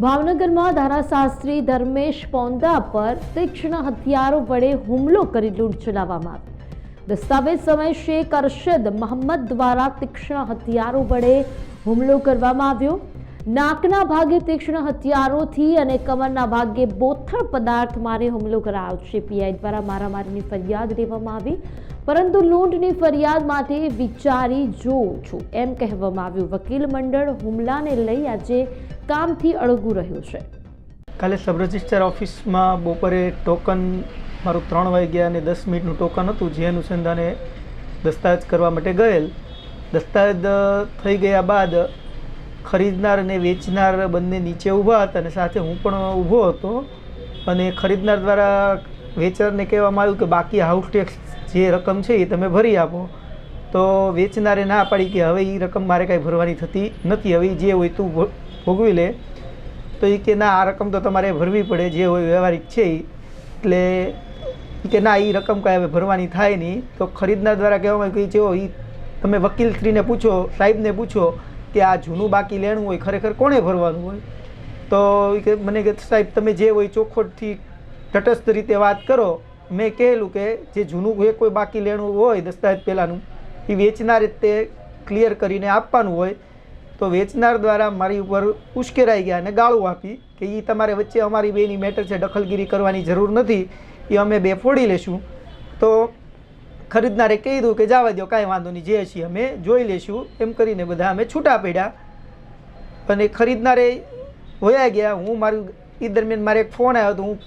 ભાવનગરમાં ધારાશાસ્ત્રી ધર્મેશ પોંદા પર તીક્ષ્ણ હથિયારો વડે હુમલો કરી લૂંટ ચલાવવામાં આવી। દસ્તાવેજ સમય શેખ અરશદ મોહમ્મદ દ્વારા તીક્ષ્ણ હથિયારો વડે હુમલો કરવામાં આવ્યો। નાકના ભાગે તીક્ષ્ણ હથિયારોથી અને કમરના ભાગે બોથડ પદાર્થ મારી હુમલો કરાયો છે। પીઆઈ દ્વારા મારામારીની ફરિયાદ લેવામાં આવી, પરંતુ લૂંટની ફરિયાદ માટે વિચારી જોઉં છું એમ કહેવામાં આવ્યું। વકીલ મંડળ હુમલાને લઈ આજે કામથી અળગું રહ્યું છે। કાલે સબ રજિસ્ટ્રાર ઓફિસમાં બપોરે ટોકન મારું 3 વાગ્યા અને 10 મિનિટનું ટોકન હતું, જે અનુસંધાને દસ્તાવેજ કરવા માટે ગયેલ। દસ્તાવેજ થઈ ગયા બાદ ખરીદનાર અને વેચનાર બંને નીચે ઊભા હતા અને સાથે હું પણ ઊભો હતો અને ખરીદનાર દ્વારા વેચનારને કહેવામાં આવ્યું કે બાકી હાઉસ ટેક્સ જે રકમ છે એ તમે ભરી આપો। તો વેચનારે ના પાડી કે હવે એ રકમ મારે કાંઈ ભરવાની થતી નથી, હવે જે હોય તું ભોગવી લે। તો એ કે ના, આ રકમ તો તમારે ભરવી પડે, જે હોય વ્યવહારિક છે। એટલે કે ના, એ રકમ કાંઈ હવે ભરવાની થાય નહીં। તો ખરીદનાર દ્વારા કહેવામાં આવ્યું કે જો એ તમે વકીલશ્રીને પૂછો, સાહેબને પૂછો કે આ જૂનું બાકી લેણું હોય ખરેખર કોણે ભરવાનું હોય। તો કે મને કે સાહેબ તમે જે હોય ચોખવટથી તટસ્થ રીતે વાત કરો। મેં કહેલું કે જે જૂનું કોઈ બાકી લેણું હોય દસ્તાવેજ પહેલાંનું એ વેચનારે તે ક્લિયર કરીને આપવાનું હોય। તો વેચનાર દ્વારા મારી ઉપર ઉશ્કેરાઈ ગયા અને ગાળું આપી કે એ તમારે વચ્ચે અમારી બેની મેટર છે, દખલગીરી કરવાની જરૂર નથી, એ અમે બે ફોડી લેશું। તો ખરીદનારે કીધું કે જવા દો, કાંઈ વાંધો નહીં, જે છીએ અમે જોઈ લેશું, એમ કરીને બધા અમે છૂટા પડ્યા અને ખરીદનારે વયા ગયા। હું મારું એ દરમિયાન મારે એક ફોન આવ્યો હતો, હું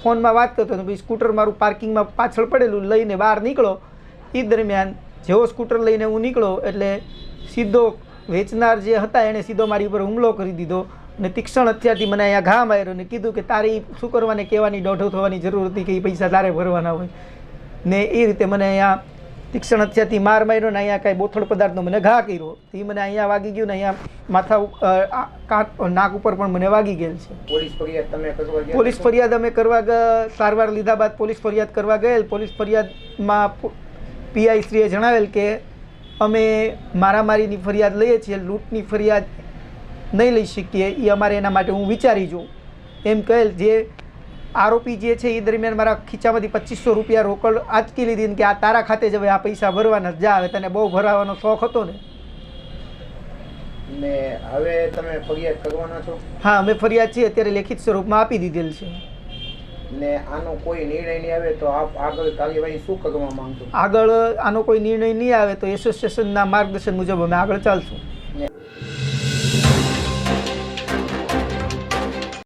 ફોનમાં વાત કરતો હતો, ભાઈ સ્કૂટર મારું પાર્કિંગમાં પાછળ પડેલું લઈને બહાર નીકળો। એ દરમિયાન જેવો સ્કૂટર લઈને હું નીકળો એટલે સીધો વેચનાર જે હતા એણે સીધો મારી ઉપર હુમલો કરી દીધો અને તીક્ષ્ણ હથિયારથી મને અહીંયા ઘા માર્યો અને કીધું કે તારી શું કરવાને કહેવાની દોઢો થવાની જરૂર હતી કે એ પૈસા તારે ભરવાના હોય ને। એ રીતે મને અહીંયા તીક્ષ્ણ હથિયારથી માર માર્યો ને અહીંયા કાંઈ બોથડ પદાર્થનો મને ઘા કર્યો। એ મને અહીંયા વાગી ગયું ને અહીંયા માથા નાક ઉપર પણ મને વાગી ગયેલ છે। પોલીસ ફરિયાદ અમે કરવા સારવાર લીધા બાદ પોલીસ ફરિયાદ કરવા ગયેલ। પોલીસ ફરિયાદમાં પીઆઈ શ્રીએ જણાવેલ કે અમે મારામારીની ફરિયાદ લઈએ છીએ, લૂંટની ફરિયાદ નહીં લઈ શકીએ, એ અમારે એના માટે હું વિચારી જોઉં એમ કહેલ। જે આરોપી જે છે એ દરમિયાન મારા ખીચામાંથી 2500 રૂપિયા રોકડ આંચકી લીધી કે આ તારા ખાતે જ હવે આ પૈસા ભરવાના જા, હવે તને બહુ ભરાવાનો શોખ હતો ને। હવે તમે ફરિયાદ કરવાના છો? હા, અમે ફરિયાદ છીએ અત્યારે લેખિત સ્વરૂપમાં આપી દીધેલ છે ને આનો કોઈ નિર્ણય નહીં આવે તો આપ આગળ કાર્યવાહી શું કરવા માંગશો? આગળ આનો કોઈ નિર્ણય નહીં આવે તો એસોસિએશનના માર્ગદર્શન મુજબ અમે આગળ ચાલશું।